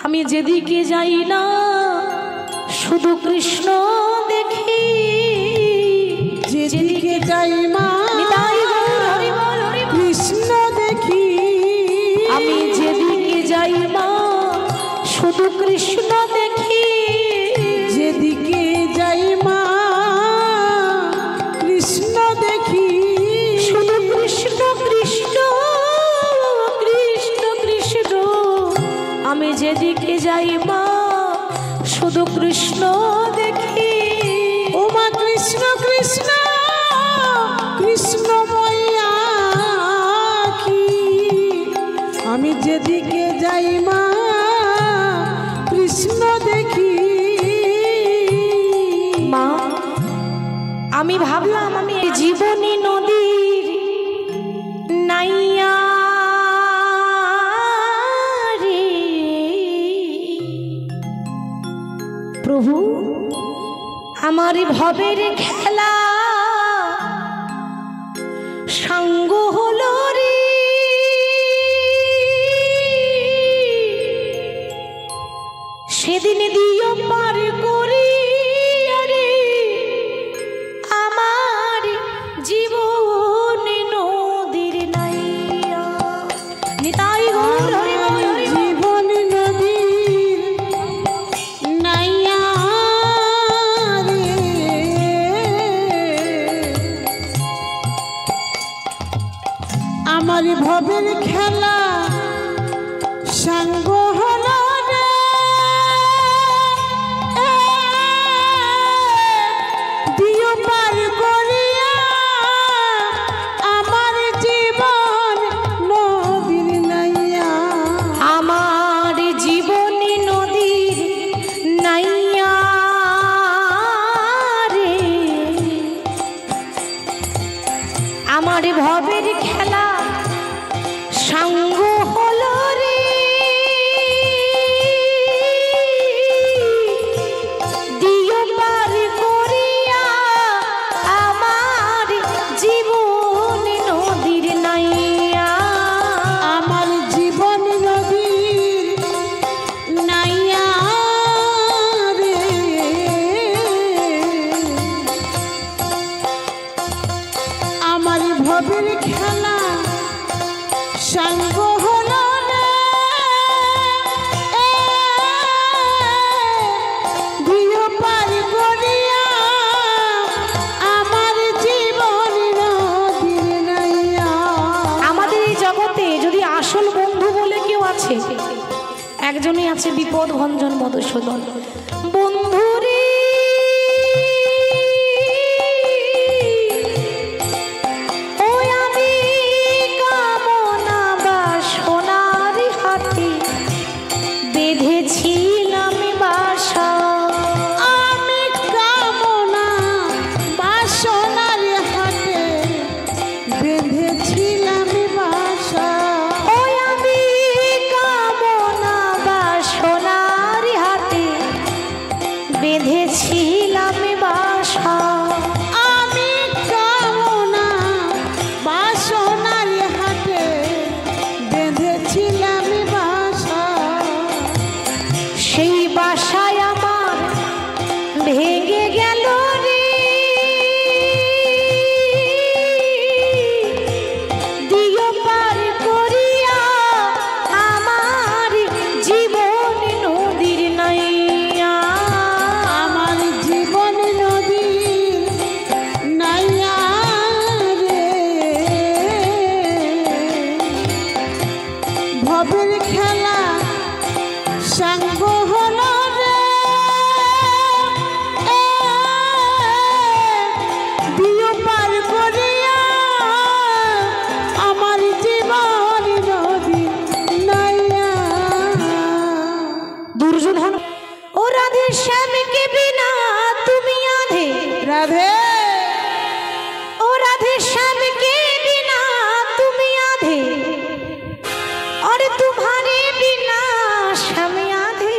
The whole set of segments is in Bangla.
আমি যেদিকে যাই না শুধু কৃষ্ণ দেখি, যেদিকে যাই মা কৃষ্ণ দেখি। আমি যেদিকে যাই মা শুধু কৃষ্ণ দেখি, যেদিকে যাই মা কৃষ্ণ দেখি। শুধু কৃষ্ণ কৃষ্ণ কৃষ্ণ কৃষ্ণ। আমি যেদিকে যাই মা শুধু কৃষ্ণ দেখি। ও মা কৃষ্ণ কৃষ্ণ কৃষ্ণ মইয়া কি, আমি যেদিকে যাই মা কৃষ্ণ দেখি। মা আমি ভাবলাম আমি এই জীবনী নদীর নাইয়া রে প্রভু, আমার ভবের খেলা সঙ্গ হলো রে। সেদিন দিও পার করি আরে আমার জীবন নদীর নাইয়া। নিতাই গৌর হরি বল। জীবন নদীর নাইয়া রে, আমার ভবের খেলা সাঙ্গ হলো রে। দিও পার করিয়া আমার জীবন নদীর নাইয়া। আমার জীবনী নদীর নাইয়া রে, আমার ভবের খেলা সঙ্গ হলো রে। দিও পার করিয়া আমার জীবন নদীর নাইয়া। আমার জীবন নদীর নাইয়া রে, আমার ভবের খেলা সাঙ্গ হলো রে। দিও পার করিয়া আমার জীবন নদীর নাইয়া। আমাদের এই জগতে যদি আসল বন্ধু বলে কেউ আছে, একজনই আছে বিপদ ভঞ্জন মধুসূদন। বন্ধু রে ওই আমি কামনা বাসনার হাতে বেঁধেছিলাম বাসা। আমি কামনা বাসনার হাতে বেঁধেছিলাম বাসা। ওই আমি কামনা বাসনার হাতে বেঁধেছিলাম বাসা। আমি কামনা বাসনার হাতে বেঁধেছিলাম বাসা। সেই বাসায় আমার ভেঙে গেল রে। দিও পার করিয়া আমার জীবন নদীর নাইয়া। আমার জীবন নদীর নাইয়া রে, ভবের খেলা সাঙ্গ হলো রে। দিও পার করিয়া আমার জীবন নদীর নাইয়া। দুর্যোধন ও রাধে শ্যামকে বিনা তুমি আধে। রাধে ও রাধে শ্যামকে বিনা তুমি आधे और तुम्हारे बिना श्याम आधे।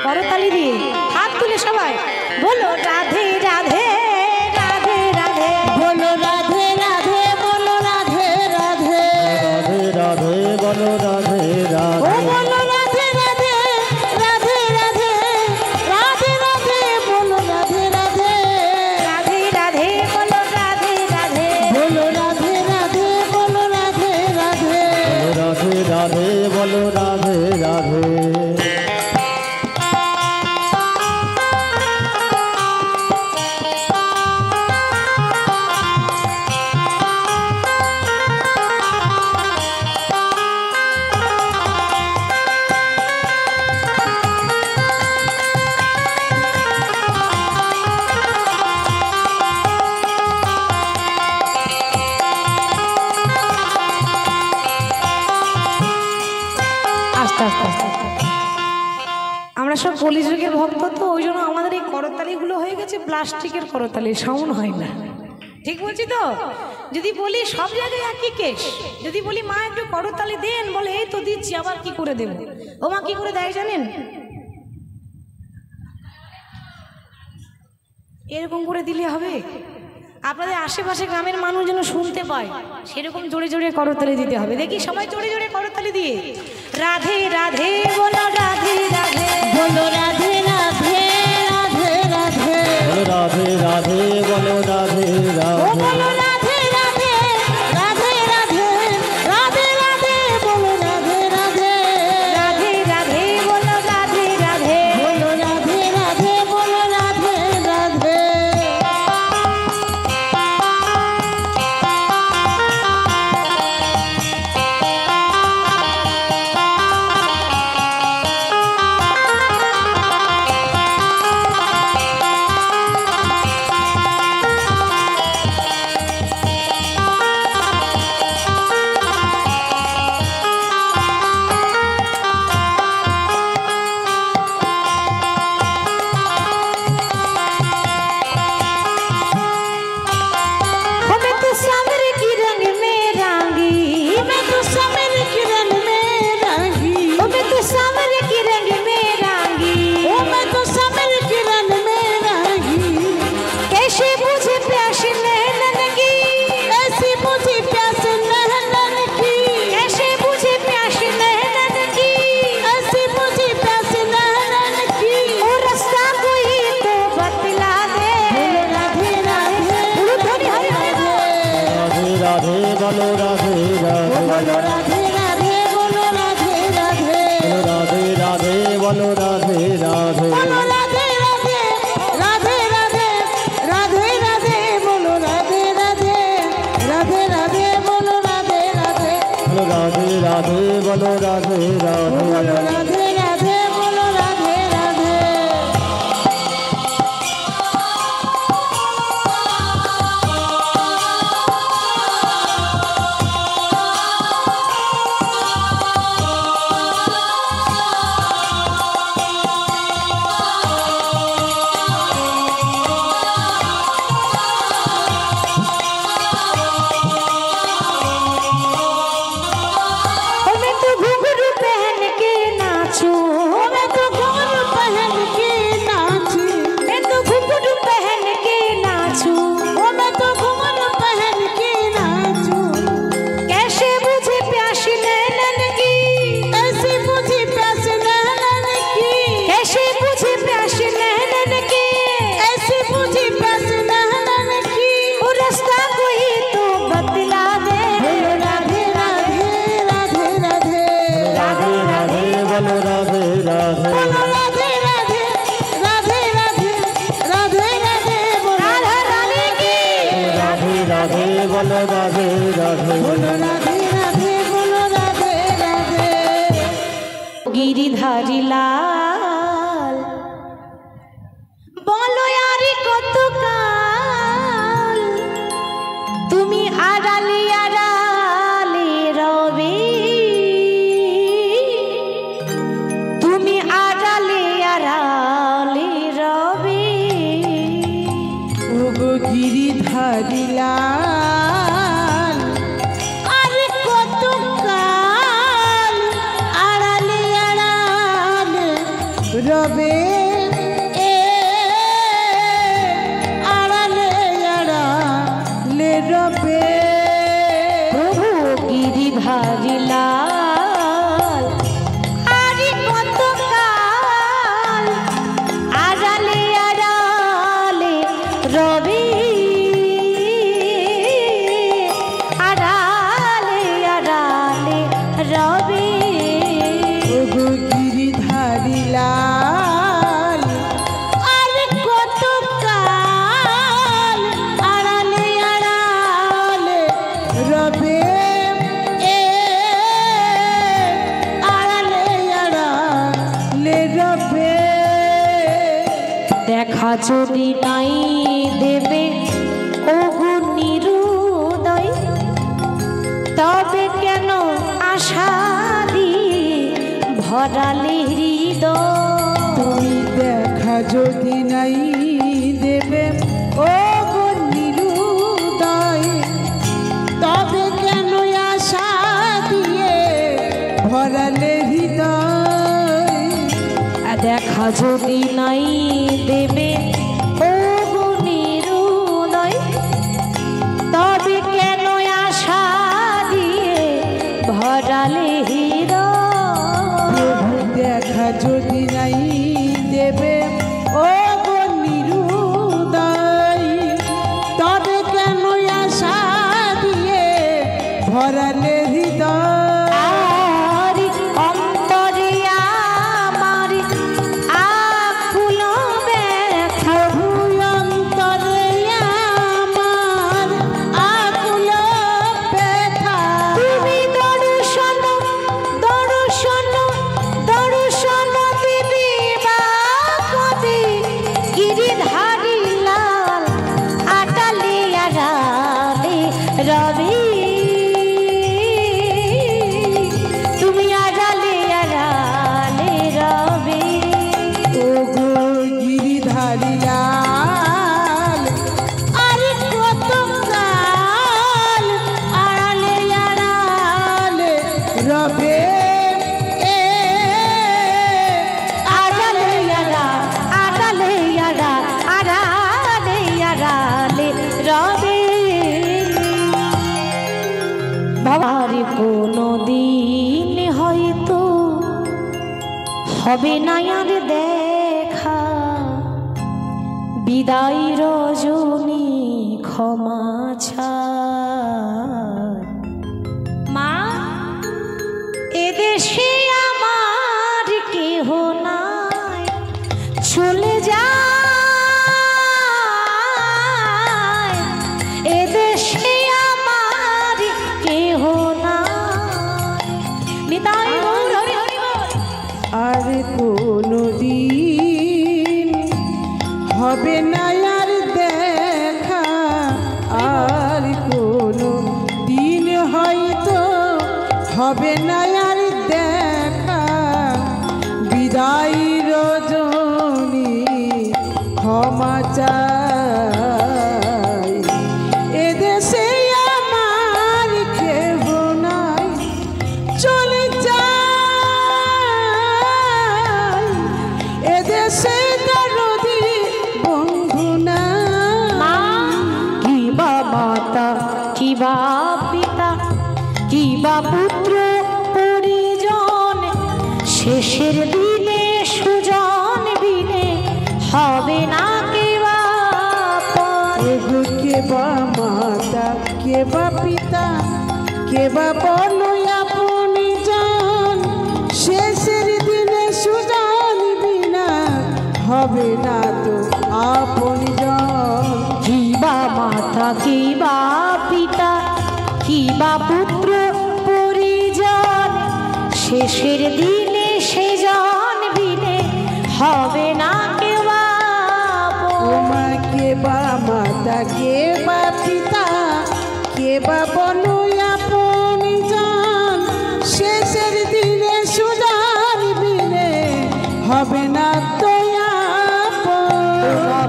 करताली दिए हाथ तुले सबाई बोलो राधे राधे राधे राधे बोलो राधे राधे बोलो राधे राधे राधे राधे बोलो राधे ओ राधे बोलो राधे राधे রাধে। আমরা সব কলিযুগের ভক্ত, তো ওই জন্য আমাদের এই করতালিগুলো হয়ে গেছে প্লাস্টিকের করতালি, সাউন্ড হয় না। ঠিক বলছি তো? যদি বলি সব জায়গায় একই কেস, যদি বলি মা একটু করতালি দেন, বলে এই তো দিচ্ছি, আবার কি করে দেব? ও মা কি করে দেয় জানেন? এরকম করে দিলে হবে? আপনাদের আশেপাশে গ্রামের মানুষ যেন শুনতে পায়, সেরকম জোরে জোরে করতালি দিতে হবে। দেখি সবাই জোরে জোরে করতালি দিয়ে রাধে রাধে বলো, রাধে রাধে বলো, রাধে রাধে রাধে রাধে বলো রাধে রাধে, বলো রাধে ও রাধে। বলো রাধে রাধে রাধে রাধে রাধে রাধে বলো রাধে রাধে রাধে রাধে বলো, রাধে রাধে বলো রাধে রাধে বলো রাধে রাধে। हमें तो सामर की रंग में रंगी, मैं तो समर किरण में रंगी, हमें तो सामर की रंग में रंगी, ओ मैं तो समर किरण में रंगी। कैसे बुझे प्यास नैनन की, ऐसी मुझे प्यास नहलन की, कैसे बुझे प्यास नैनन की, ऐसी मुझे प्यास नहलन की। ओ रास्ता कोई तो बतला दे। राधे राधे गुरु ध्वनि हरि हरि बोल। राधे राधे, बलो राधे राधे। बोलो राधे राधे बोलो राधे राधे बलो राधे राधे, बलो राधे राधे। बोलो राधे राधे राधे राधे राधे राधे बोलो राधे राधे राधे राधे बोलो राधे राधे बलो राधे राधे, बलो राधे राधे। बोलो राधे राधे बोलो राधे राधे। मैं तो घुंघरू पहन के नाचूं, मैं तो घुंघरू पहन के नाची, मैं तो घुंघरू पहन के नाचूं, ओ मैं तो घुंघरू पहन के नाचूं। कैसे बुझे प्यास नैनन की, ऐसी मुझे प्यास नहलन की, कैसे बुझे प्यास नैनन की, ऐसी मुझे प्यास नहलन की। ओ रास्ता कोई तो बतला दे। बोलो राधे राधे राधे राधे राधे राधे, बलो राधे राधे। बोलो राधे राधे राधे राधे राधे राधे बोलो राधा रानी की राधे राधे, बलो राधे राधे। बोलो राधे राधे बोलो राधे राधे। गिरिधारी लाल বলো আরে কতকাল তুমি আড়ালে আড়ালে রবে, তুমি আড়ালে আড়ালে রবে। ওগো গিরিধারী লাল আরে কতকাল আড়ালে আড়ালে রবে, এ আড়ালে আড়ালে রবে। প্রভু গিরিধারী লাল আরে কতকাল আড়ালে আড়ালে রবি, আড়ালে আড়ালে রবি। ওগো দেখা যদি নাই দেবে ওগো নিরুদয়, তবে কেন আশা দিয়ে ভরালে হৃদয়। তুমি দেখা যদি নাই দেবে ও গো নিরুদয়, তবে কেন আশা দিয়ে ভরালে হৃদয়। দেখা যদি নাই দেবে ওগো নিরুদয়, তবে কেন আশা দিয়ে ভরালে হৃদয়। প্রভু দেখা যদি নাই দেবে ও গো নিরুদয়, তবে কেন আশা দিয়ে ভরালে হৃদয়। আর অন্তরে আমার আকুল ব্যথা, অন্তরে আমার আকুল ব্যথা। তুমি দর্শন দর্শন দর্শন দিবি বা কবি গিরিধারী লাল আটালে আড়ালে রবি। তুমি আড়ালে আড়ালে রবি। ও গো গিরিধারী লাল, আর কত কাল আড়ালে আড়ালে রবে। আড়ালে আড়া আড়ালে আড়া আড়ালে আড়ালে রবে। বাবার কোনো দিন হয়তো হবে না আর দেখা, বিদায় রজনী ক্ষমা ছাড়। মা, এদেশে আমার কেহ নাই, চলে যায়। এদেশে আমার কেহ নাই। নিতাই গৌর হরি হরি বল। আর কোনো দিন হবে না আর দেখা, আর কোনো দিন হয়তো হবে না আর দেখা, বিদায় রজনী ক্ষমা চাই। এদেশে আমার কেহ নাই, চলে যায়। এদেশে দরদি বন্ধু না। মা, কি বা মাতা, কি বা পিতা, কি বা পুত্র পরিজন, শেষের দিনে সুজন বিনে হবে না কে বা পর। এগো কে বা মাতা, কে বা পিতা, কে বা বলো আপনি জন, শেষের দিনে সুজন বিনা হবে না তো আপনি জন। কি বা মাতা, কি বা পিতা, কি বা পুত্র পরিজন, শেষের দিনে সেজন বিনে হবে না কেউ আপন। ওমা কে বা মাতা, কে বা পিতা, কে বা বলো আপনি জন, শেষের দিনে সুজন বিনে হবে না তো আপন।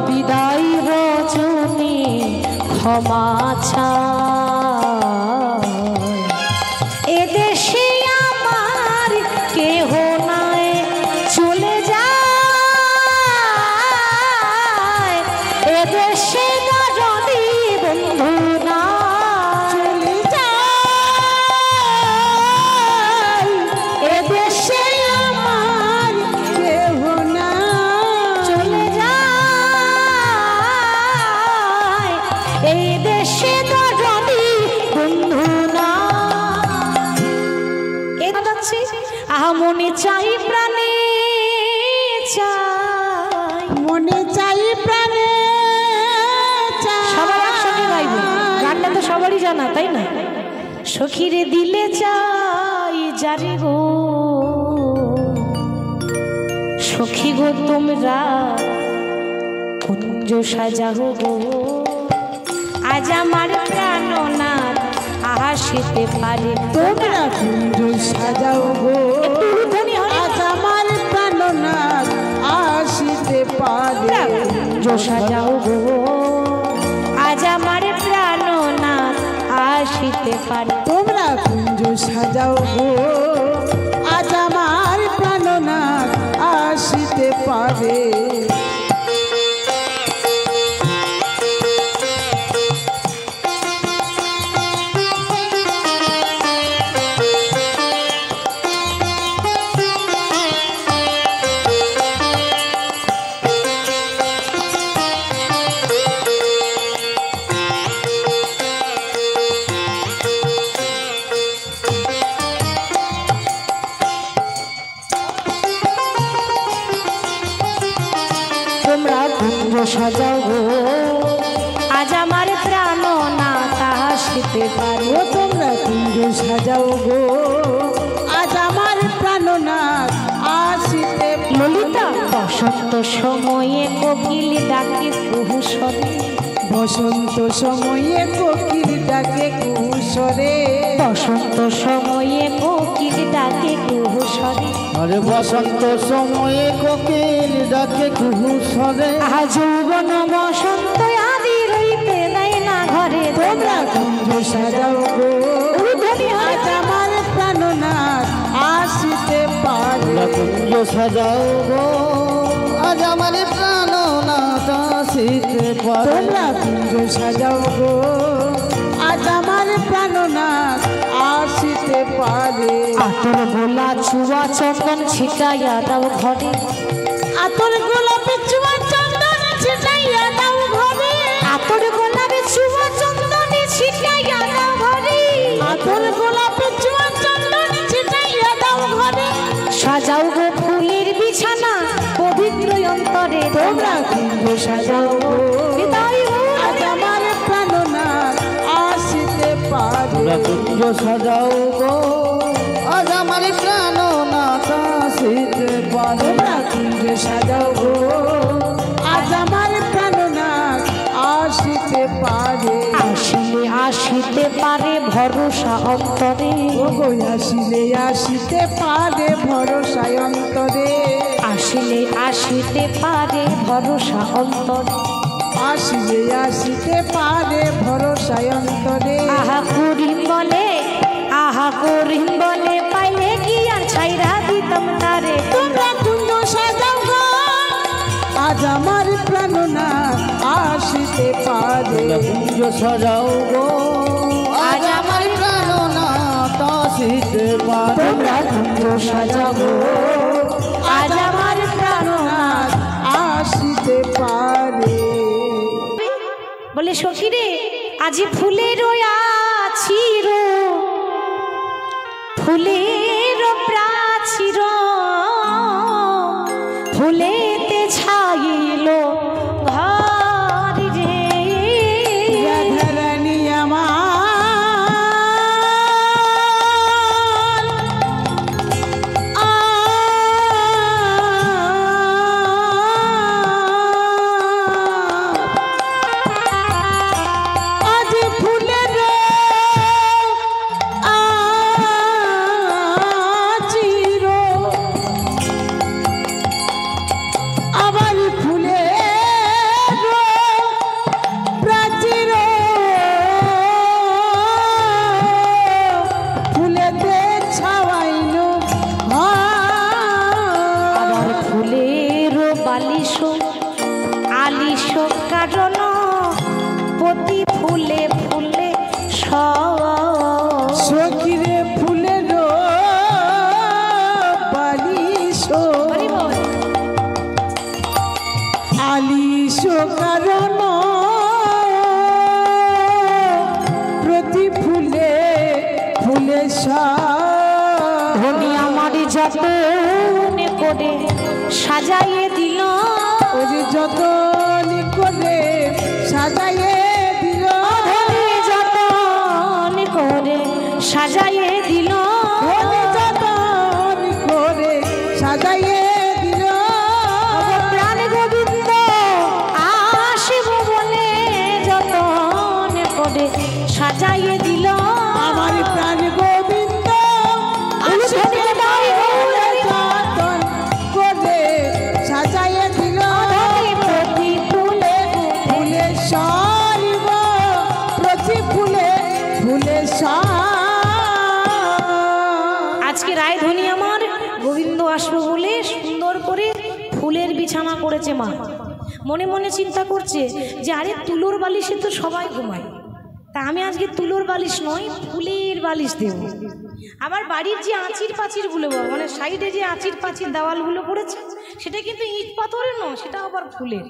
বিদায় রজনী ক্ষমা চায়। এদেশে আমার কেহ নাই, চলে যায়। এদেশে যদি বন্ধু না, চলে যায়। এদেশে আমার কেহ না, চলে যায়। এই দেশে যদি বন্ধু না। এটা যাচ্ছি আহা মনে চাই প্রাণে চাই। মনে চাই প্রাণে চাই। সবার একসঙ্গে গাইবে, গানটা তো সবারই জানা তাই না। সখীরে দিলে চাই যারে গো, সখী গো তোমরা কুঞ্জ সাজাও গো আজ আমার প্রাণনাথ আসিতে পারে। তোমরা কুঞ্জ সাজাও গো আজ আমার প্রাণনাথ আসিতে পারে। কুঞ্জ সাজাও গো আজ আমার প্রাণনাথ আসিতে পারে। তোমরা কুঞ্জ সাজাও গো আজ আমার প্রাণনাথ আসিতে পারে। তোমরা কুঞ্জ সাজাও গো আজ আমার প্রাণনাথ আসিতে পারে। ও তোমরা কুঞ্জ সাজাও গো আজ আমার প্রাণনাথ আসিতে পারে। ললিতা বসন্ত সময়ে কোকিল ডাকে কুহুসরে। বসন্ত সময়ে কোকিল ডাকে কুহুসরে। বসন্ত সময়ে কোকিল ডাকে কুহুসরে। আরে বসন্ত সময়ে কোকিল ডাকে কুহু স্বরে। আহা যৌবন বসন্ত আদি রইতে দেয় না ঘরে। তোমরা কুঞ্জ সাজাও গো আজ আমার প্রাণনাথ আসিতে পারে। তোমরা কুঞ্জ সাজাও গো আজ আমার প্রাণনাথ আসিতে পারে। তোমরা কুঞ্জ সাজাও গো আজ আমার প্রাণনাথ আসিতে পারে। আতর গোলা চুয়া চন্দন ছিটাইয়া দাও ঘরে। আতর গোলাপে চুয়া চন্দন ছিটাইয়া দাও ঘরে। আতর গোলাপে চুয়া চন্দন ছিটাইয়া দাও ঘরে। আতর গোলাপে চুয়া চন্দন ছিটাইয়া দাও ঘরে। সাজাও গো ফুলের বিছানা পবিত্র অন্তরে। তোমরা কুঞ্জ সাজাও গো হৃদয় আজ আমার প্রাণনাথ আসিতে পারে। তোমরা কুঞ্জ সাজাও গো আজ আমার প্রাণনাথ আসিতে পারে। তোমরা কুঞ্জ সাজাও গো আজ আমার প্রাণনাথ আসিতে পারে। আসিলে আসিতে পারে ভরসা অন্তরে। ও গো আসিলে আসিতে পারে ভরসায় অন্তরে। আসিলে আসিতে পারে ভরসা অন্তরে। আসিলে আসিতে পারে ভরসায় অন্তরে। আহা করিম বলে আহা করিম বলে পাইলে কি আর ছাইরা দিতাম তারে। তোমরা কুঞ্জ সাজাও গো আজ আমার প্রাণনাথ আসিতে পারে। তোমরা কুঞ্জ সাজাও গো আজ আমার প্রাণনাথ আসিতে পারে। তোমরা কুঞ্জ সাজাও গো আজ আমার প্রাণনাথ আসিতে পারে। বলে সখী রে আজি ফুলের আছির ফুলের প্রাচীর ফুলেতে ছাইল ঘর রে। রাধারানী আমার আজ ফুলের আচির আবার ফুলের প্রাচীর ফুলেতে ছাওয়াইল আবার ফুলের বালিশ আলিশ কারণ প্রতি ফুলে ফুলে সখিরে ফুলের বালিশ আলিশ কারণ প্রতি ফুলে ফুলে ধনী আমার যতন করে সাজাইয়ে দিল। ওরে যতন করে সাজাইয়ে দিল। ধনী যতন করে সাজাইয়ে দিল। ওরে যতন করে সাজাইয়ে দিল। প্রাণ গোবিন্দ ফুলের বিছানা করেছে মা। মনে মনে চিন্তা করছে যে আরে তুলোর বালিশে তো সবাই ঘুমায়, তা আমি আজকে তুলোর বালিশ নয় ফুলের বালিশ দেব। আবার বাড়ির যে আঁচির পাঁচিরগুলো মানে সাইডে যে আঁচির পাঁচির দেওয়ালগুলো করেছে সেটা কিন্তু ইট পাথরের নয়, সেটা আবার ফুলের।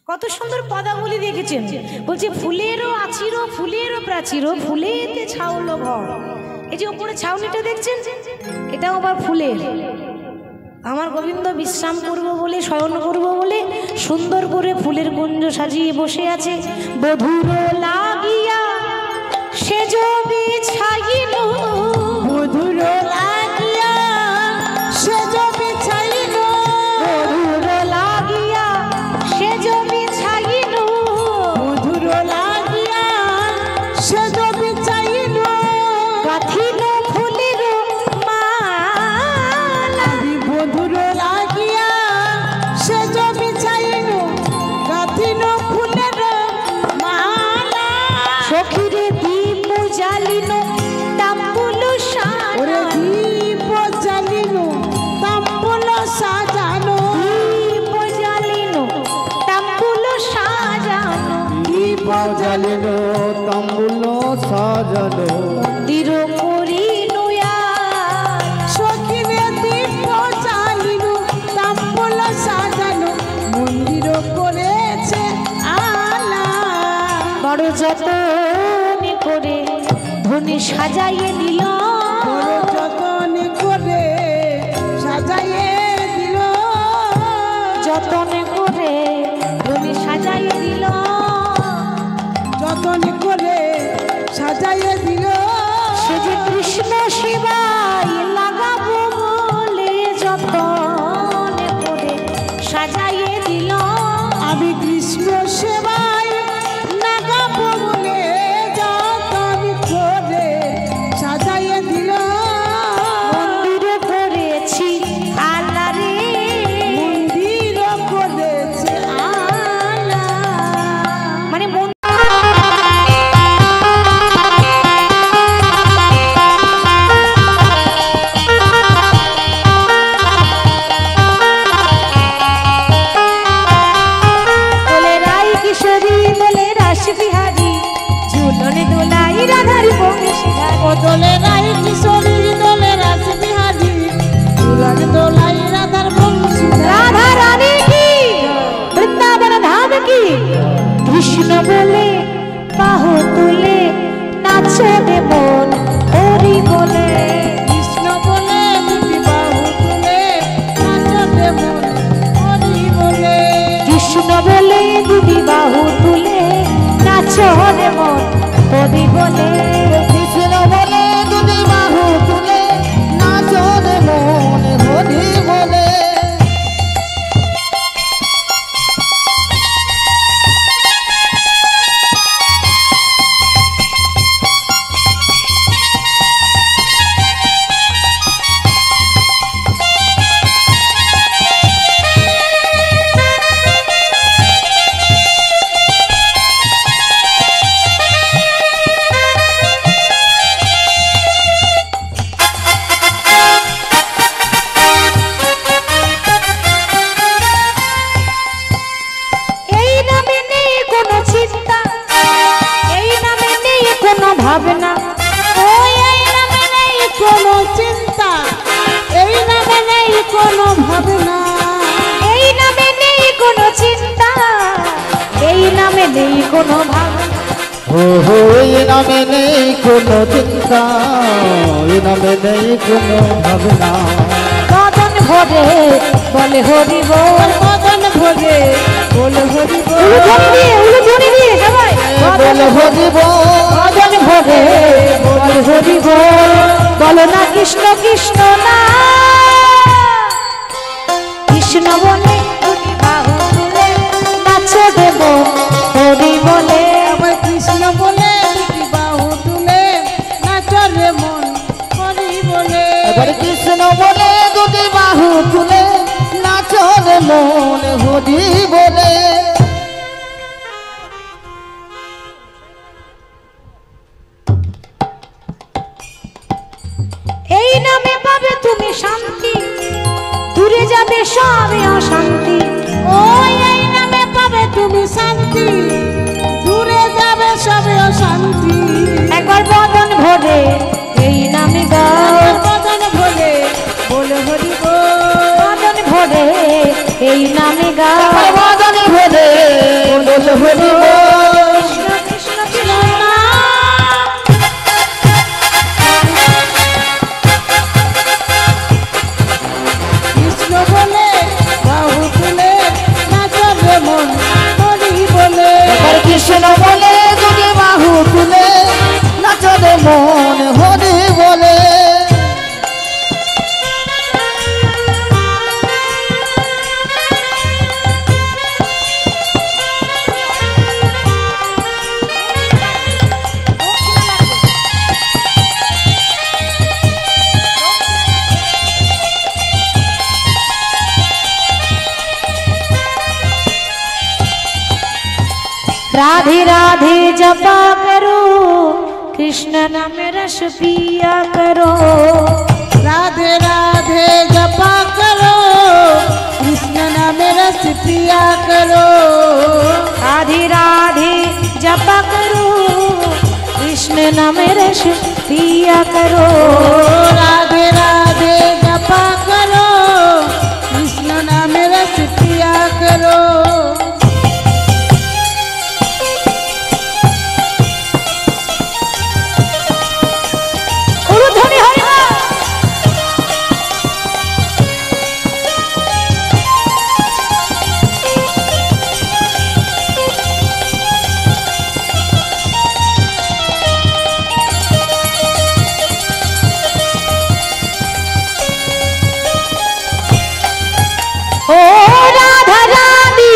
কত সুন্দর পদাবলী দেখেছেন, বলছে ফুলেরও আঁচিরও ফুলেরও প্রাচীরও ফুলেতে ছাউলো ঘর। এই যে ওপরে ছাউনিটা দেখছেন এটাও আবার ফুলের। আমার গোবিন্দ বিশ্রাম করব বলে শয়ন করব বলে সুন্দর করে ফুলের কুঞ্জ সাজিয়ে বসে আছে। বধুর লাগিয়া সেজ বিছাইল, মধুর লাগিয়া সেজ বিছাইল, বধুর লাগিয়া সেজ বিছাইল, মধুর লাগিয়া সেজ বিছাইল, গাথিল ফুলের মালা, মধুর লাগিয়া সেজ বিছাইল, গাথিল ফুলের মালা। সখীরে দীপ জ্বালিল তাম্বুল ওরে সাজানো, দীপ জ্বালিল তাম্বুল সাজানো, দীপ জ্বালিল তাম্বুল সাজানো, দীপ জ্বালিল তাম্বুল সাজানো, মন্দির করিল আজ, সখীরে দীপ জ্বালিল তাম্বুল সাজানো, মন্দির করেছে আলা। বড় যতন করে ধনে সাজাইয়ে দিল, বড় যতন করে সাজাইয়ে দিল, যতন করে ধনে সাজাইয়ে দিল, যতন করে সাজাইয়ে দিল। সে যে কৃষ্ণ সেবায় লাগাবো বলে যতন করে সাজাইয়ে দিল, আমি কৃষ্ণ সেবায় লাগাবো বলে যতন করে সাজাইয়ে দিল। মন্দির করেছি আল্লাহ রে, মন্দির করেছে আলা। মানে দোলে রাই কিশোরী দোলে রাস বিহারী ঝুলনে দোলাই রাধার বংশীধারী, ও দোলে রাই কিশোরী দোলে রাস বিহারী, দুলার দোলাই রাধার বংশী। রাধা রানী কি বৃন্দাবন ধাম কি, কৃষ্ণ বলে বাহু তুলে নাচে রে মন হরি বলে, কৃষ্ণ বলে দুটি বাহু তুলে নাচবে মন হরি বলে। কৃষ্ণ বলে দুটি বাহু তুলে নাচো রে মন হরি বলে, কৃষ্ণ বলে দুটি বাহু তুলে নাচো রে মন হরি বলে। এই নামে নেই কোনো চিন্তা, এই নামে নেই কোনো ভাবনা, ওই এই নামে নেই কোনো চিন্তা, এই নামে নেই কোনো ভাবনা, এই নামে নেই কোনো চিন্তা, এই নামে নেই কোনো ভাবনা, ও হো এই নামে নেই কোনো চিন্তা, এই নামে নেই কোনো ভাবনা। মদন ভরে বলে হরি বল, মদন ভরে বলে হরি বল। উলুধ্বনি দিয়ে সবাই বল হরি বল, মদন ভরে বলে হরি বল, বলো না কৃষ্ণ কৃষ্ণ না, কৃষ্ণ বলে দুটি বাহু তুলে নাচো দেব হরি বলে, আমার কৃষ্ণ বলে দুটি বাহু তুলে নাচরে মন হরি বলে। এবার কৃষ্ণ বলে দুটি বাহু তুলে নাচো রে মন হরি বলে। এই নামে পাবে তুমি শান্তি, দূরে যাবে সবে অশান্তি, শান্তি দূরে যাবে সবে অশান্তি একবার বদন ভরে এই নামে গাও, বদন ভরে বলে হরি বল বদন ভরে এই নামে গাও। বদন ভরে বল হরি বল। কৃষ্ণ কৃষ্ণ কৃষ্ণ কৃষ্ণ বলে বাহু তুলে নাচবে মন হরি বলে এবার কৃষ্ণ বলে যদি বাহু তুলে নাচবে মন হরি বলে। राधे राधे जपा करो, कृष्ण नाम रस पिया करो। राधे राधे जपा करो, कृष्ण नाम रस पिया करो। राधे राधे जपा करो, कृष्ण नाम रस पिया करो। राधे राधे जपा करो, कृष्ण नाम रस पिया करो। उरुध्वनि हरि बोल। ओ राधा रानी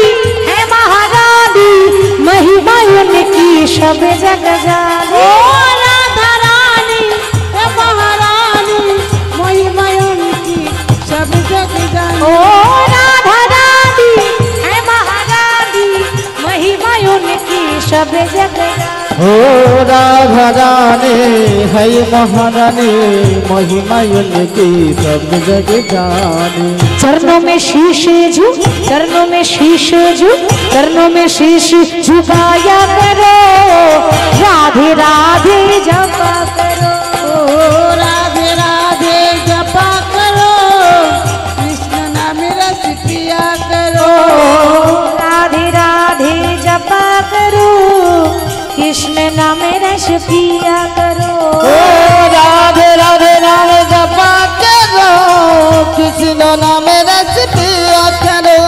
है महारानी, महिमा उनकी सब जग जाने। ओ राधा रानी हे महारानी, महिमा उनकी सब जग जाने। ओ राधा रानी है महारानी, महिमा उनकी सब जग जाने। ओ राधा रानी है महारानी, महिमा उनकी सब जग जाने। चरणों में शीश झुक, चरणों में शीश झुक, चरणों में शीश झुकाया करो। राधे राधे जपा करो। ओ राधे राधे जपा करो, कृष्ण नाम रस पिया करो। राधे राधे जपा करो, कृष्ण नाम रस पिया करो। ओ राधे राधे नाम जपा करो, कृष्ण नाम रस पिया करो।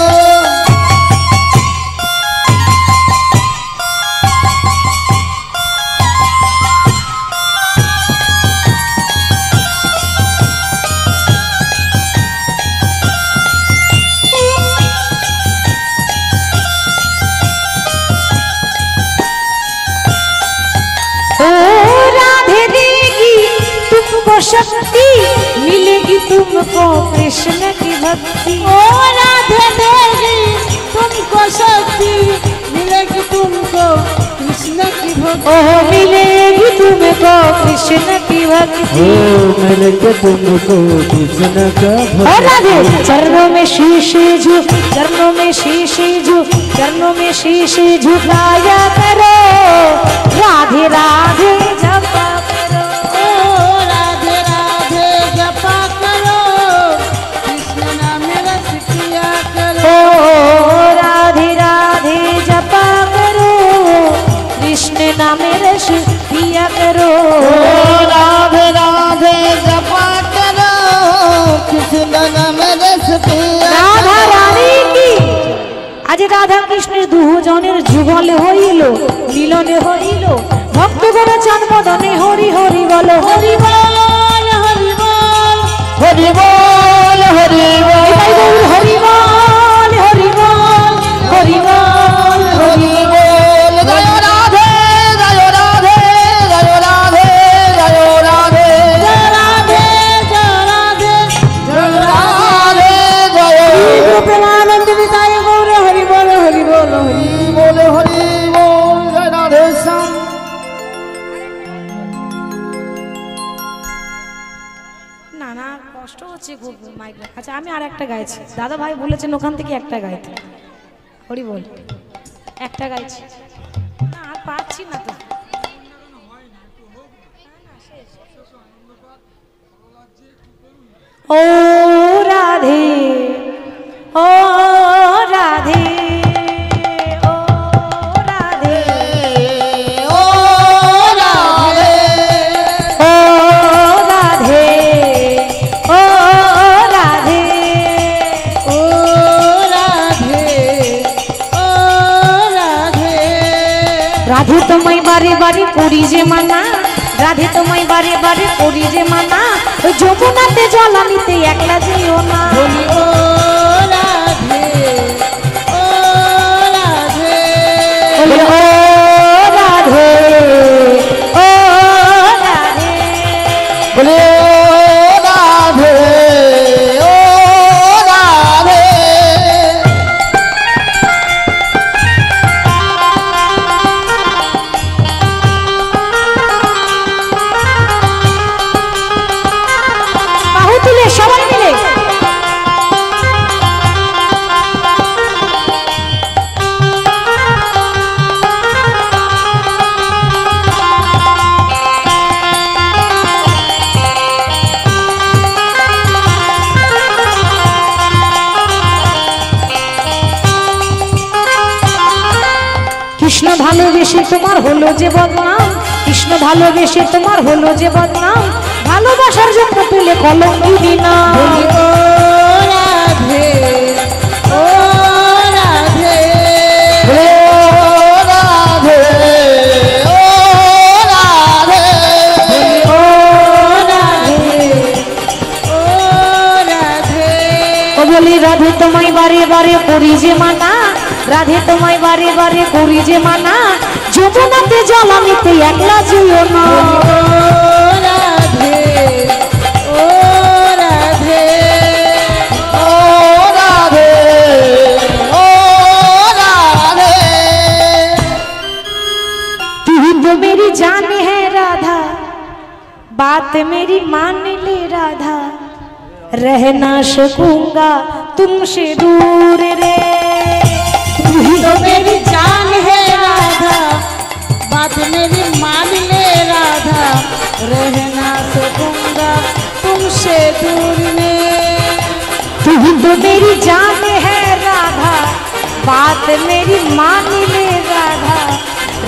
ओ राधे देगी तुमको शक्ति, मिलेगी तुमको कृष्ण की भक्ति। ओ राधे देगी तुमको शक्ति, मिलेगी तुमको कृष्ण की भक्ति। ओ मिलेगी तुमको कृष्ण की भक्ति। ओ मिलके तुमको कृष्ण का और राधे भक्ति। चरणों में शीश झुक, चरणों में शीश झुक, चरणों में शीश झुकाया करो। राधे राधे जपा करो। ओ राधे राधे जपा करो, कृष्ण नाम रस पिया करो। ओ राधे राधे जपा करो, कृष्ण नाम रस पिया करो। ओ राधे राधे जपा करो, कृष्ण नाम रस पिया রাধা करो। রানী কি আজ রাধা কৃষ্ণের দুজনের যুগলে হইল, মিলনে হইল, ভক্তগণ জন্মদনে হরি হরি বল। হরি বল হরি বল हरि बोल हरि बोल এটাই বল হরি বল হরি বল হরি বল হরি हरि बोल। जय राधे जय राधे जय राधे जय राधे जय राधे जय राधे जय राधे जय प्रेमानंद विदाय गौर हरि बोल हरि बोल हरि बोल हरि बोल। जय राधे श्याम। না না কষ্ট হচ্ছে খুব মাইক। আচ্ছা আমি আর একটা গাইছি, দাদা ভাই বলেছেন ওখান থেকে একটা গাইতে। হরি বল। একটা গাইছি না আর পাচ্ছি না তো। ও রাধে ও রাধে ও রাধে ও রাধে ও রাধে ও রাধে ও রাধে ও রাধে রাধে তোমায় বারে বারে করি যে মানা, রাধে তোমায় বারে বারে করি যে মানা, ওই যমুনাতে জল আনিতে একলা যেও না। বলি ও রাধে ও রাধে বলি ও রাধে ও রাধে বলে ও রাধে ও রাধে বাহু তুলে সবাই মিলে কৃষ্ণ ভালোবেসে তোমার হলো যে বদনাম, কৃষ্ণ ভালোবেসে তোমার হলো যে বদনাম, ভালোবাসার জন্য তুলে কলঙ্কিনী না। বলি ও রাধে ও রাধে বলে ও রাধে ও রাধে ও রাধে ও রাধে ও বলি রাধে তোমায় বারে বারে করি যে মানা, রাধে তোমায় বারে বারে করি যে মানা, যমুনাতে জল আনিতে একলা যেও না। ও রাধে ও রাধে ও রাধে ও রাধে तू तो मेरी जान है राधा, बात मेरी मान ले राधा, रह ना सकूंगा तुमसे दूर रे। तू ही तो मेरी जान है राधा, बात मेरी मान ले राधा, रह ना सकूंगा तुमसे दूर में। तू ही तो मेरी जान है राधा, बात मेरी मान ले राधा,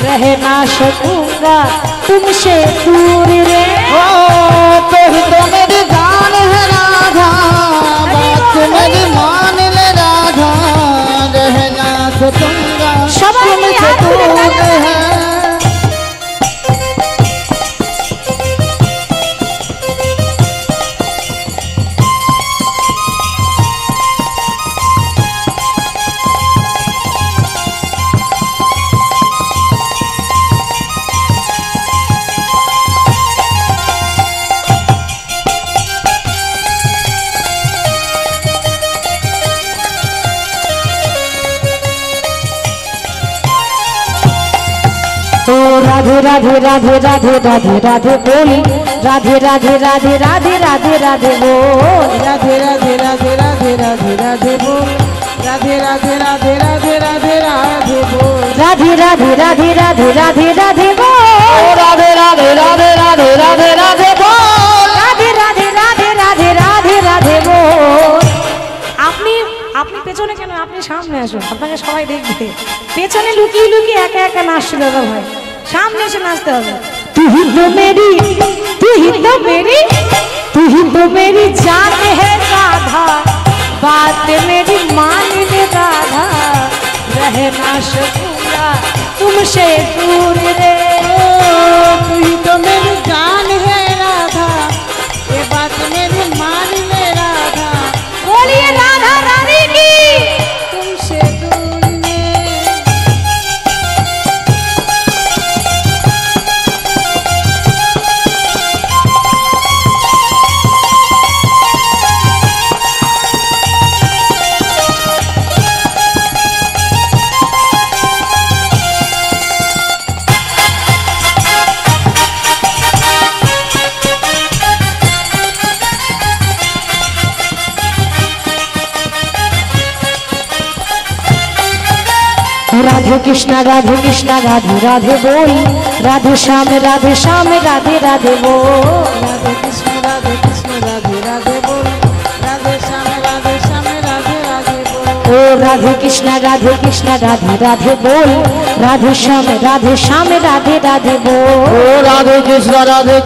रह ना सकूंगा तुमसे दूर रे। ओ तो ही तो मेरी जान है राधा, बात मेरी मान ले राधा, रहना सकूंगा सबाई तुमसे हाथ दूर उठाना है। तो राधे राधे राधे राधे राधे राधे बोली, राधे राधे राधे राधे राधे राधे बोल। राधे राधे राधे राधे राधे राधे बोल, राधे राधे राधे राधे राधे राधे बोल, राधे राधे राधे राधे राधे राधे बोल। ओ राधे राधे राधे राधे राधे राधे बोल। राधे राधे राधे राधे राधे राधे बोल। আপনি আপনি পেছনে কেন, আপনি সামনে আসুন, আপনাকে সবাই দেখবে। পেছনে লুকিয়ে লুকিয়ে একা একা নাচছে দাদা ভাই, সামনে এসে নাচতে হবে। तू ही तो मेरी, तू ही तो मेरी, तू ही तो मेरी जान है राधा, बात मेरी मान ले राधा, रह ना सकूंगा तुमसे दूर रे। तू ही तो मेरी जान है राधा, ये बात मेरी मान ले राधा, बोलिए राधा रानी की। तुमसे दूर में। राधे कृष्णा राधे राधे बोल, राधे श्याम राधे राधे बोल। राधे कृष्ण राधे राधे बोल, राधे श्याम राधे राधे बोल। ओ राधे कृष्णा राधे राधे बोल, राधे श्याम राधे राधे बोल। ओ राधे कृष्ण राधे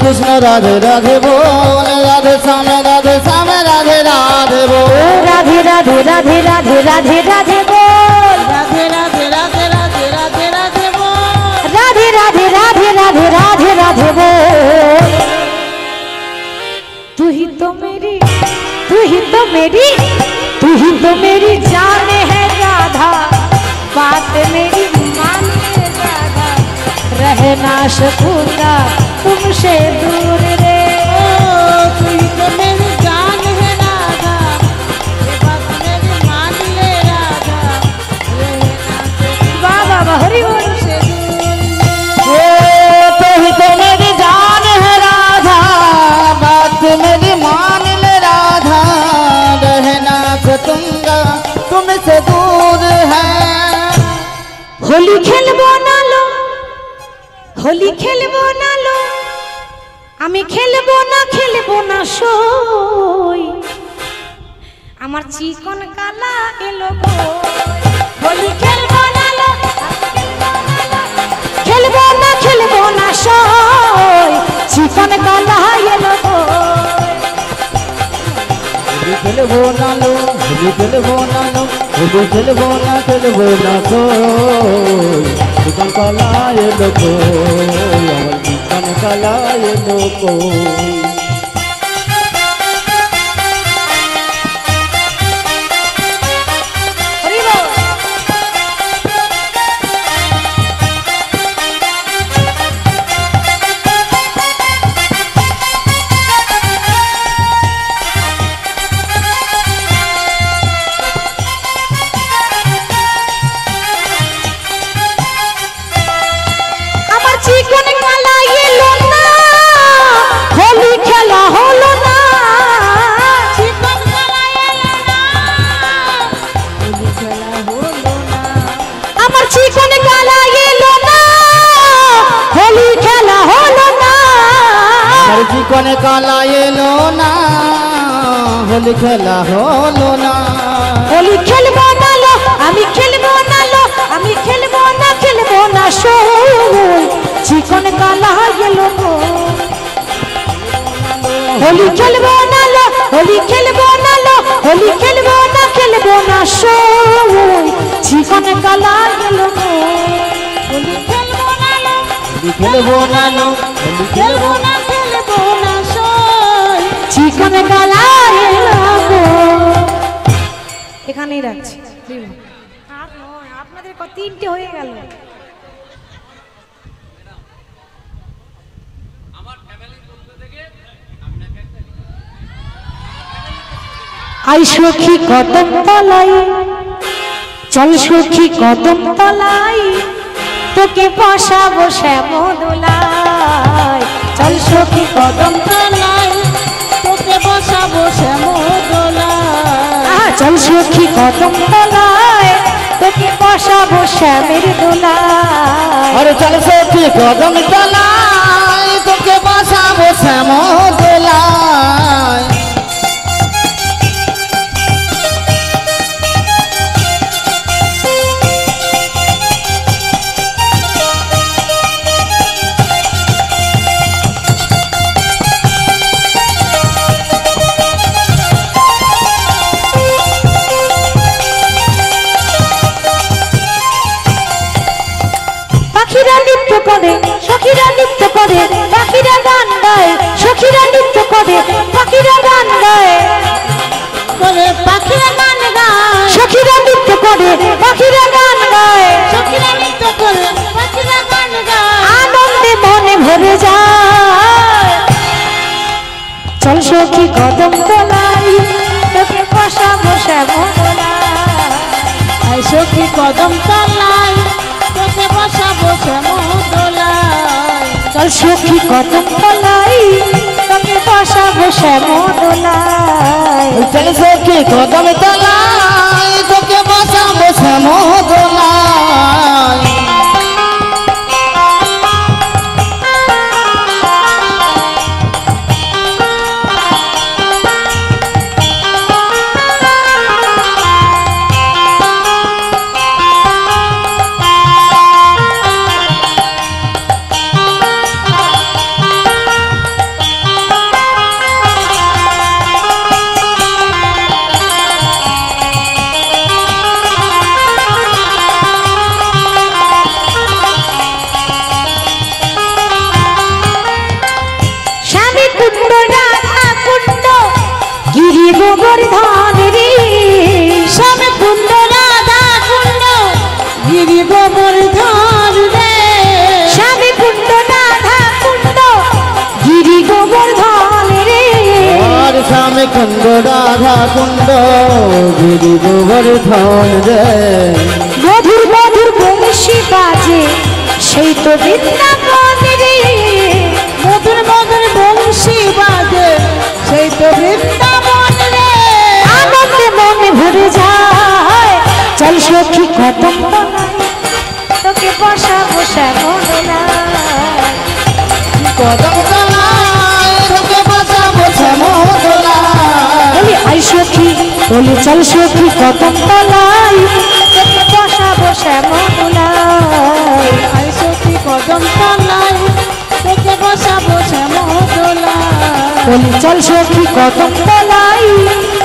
राधे बोल, राधे श्याम राधे राधे बोल। ओ राधे राधे राधे राधे राधे राधे बोल, राधे राधे राधे राधे राधे राधे बोल, राधे राधे राधे राधे राधे बोल। तू ही तो मेरी जान है राधा, बात मेरी मान ले राधा, रह ना सकूंगा तुमसे दूर रे। तू ही तो मेरी जान है राधा, ये बात मेरी मान ले राधा, रहना वाह वाह वाह, हरि बोल। से दूर। ओ तो ही तो मेरी जान है राधा, बात मेरी मान ले राधा, रहना सकूंगा तुमसे दूर है। होली खेलबो ना लो, होली खेलबो ना लो, আমি খেলবো না সই, আমার চিকন কালা এলো গো। হোলি খেলবো না লো, খেলবো না সই, চিকন কালা এলো গো। होली खेलबो ना लो, होली खेलबो ना लो, होली खेलबो ना सोई, चिकन कालाए लोको, अमर चिकन कालाए लोको। हरि बोल। আমার চিকন কালা এলো না, হোলি খেলা হলো না। চিকন কালা এলো না, হোলি খেলা হলো না। আমার চিকন কালা এলো না, হোলি খেলা হলো না। अमर चिकन कालाए लो ना, होली खेला होलो ना। হোলি খেলবো না লো, আমি খেলবো না লো, আমি খেলবো না সই, চিকন কালা এলো গো। হোলি খেলবো না লো, হোলি খেলবো না লো, হোলি খেলবো না সই, চিকন কালা এলো গো। হোলি খেলবো না লো, होली खेलबो ना लो, होली খেলবো না সই। চিকন কালা এলো গো। এখানেই রাখছি, আর নয়, আপনাদের তিনটে হয়ে গেল। আই সখী কদম তলাই, চল সখী কদম তলাই, তোকে বসাবো শ্যামদোলায়। চল সখী কদম তলায় তোকে বসাবো শ্যামদোলায়। চল সখী কদম তলায়, তোকে বসাবো শ্যামের দোলায়। अरे चल सखी कदम तलाय, तोके बसाबो श्यामदोलाय। পাখিরা নৃত্য করে, সখীরা নৃত্য করে, পাখিরা গান গায়, সখীরা নৃত্য করে, পাখিরা গান গায়। করে পাখিরা গান গায়, সখীরা নৃত্য করে, পাখিরা গান গায়, সখীরা নৃত্য করে, পাখিরা গান গায়। আনন্দে মনে ভরে যায়। চল সখী কদম তলাই, তোকে বসাবো শ্যামদোলায়। আই সখী কদম তলায় তোকে বসাবো শ্যামদোলায়। চল সখী কদম তলাই, তোকে বসাবো শ্যামদোলায়। चल सखी कदम तलाय, तोके बसाबो श्यामदोलाय। গোবর্ধন রে শ্যামে কুণ্ড রাধা কুণ্ড গিরি গোবর্ধন রে আর শ্যামে কুণ্ড রাধা কুণ্ড গিরি গোবর্ধন রে মধুর মধুর বংশী বাজে সেই তো বৃন্দাবন রে মধুর মধুর বংশী বাজে সেই তো বৃন্দাবন রে আনন্দে মনে ভরে যায় চল সখী কদম তলায় তোকে বসাবো শ্যামলায় কদম তলায় তোকে বসাবো শ্যামলায় বলি আই সখী বলি চল সখী কদম তলায় তোকে বসাবো শ্যামলায় আই সখী কদম তলায় তোকে বসাবো শ্যামদোলায় বলি চল সখী কদম তলায়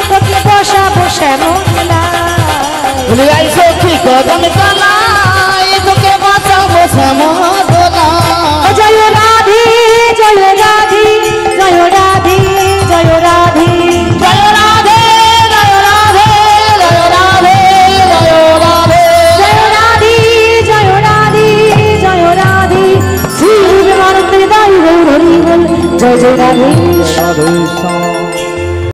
তোকে বসাবো শ্যামলায় বলি আই সখী কদম তলায় তোকে বসাবো শ্যামদোলায় জয় রাধে জয় রাধে জয় রাধে জয় রাধে জয় রাধে জয় রাধে জয় রাধে জয় রাধে জয় রাধে জয় রাধে জয় রাধে শ্রী বিমানন্দের দাই গৌর হরি বল জয় জয় রাধে রাধে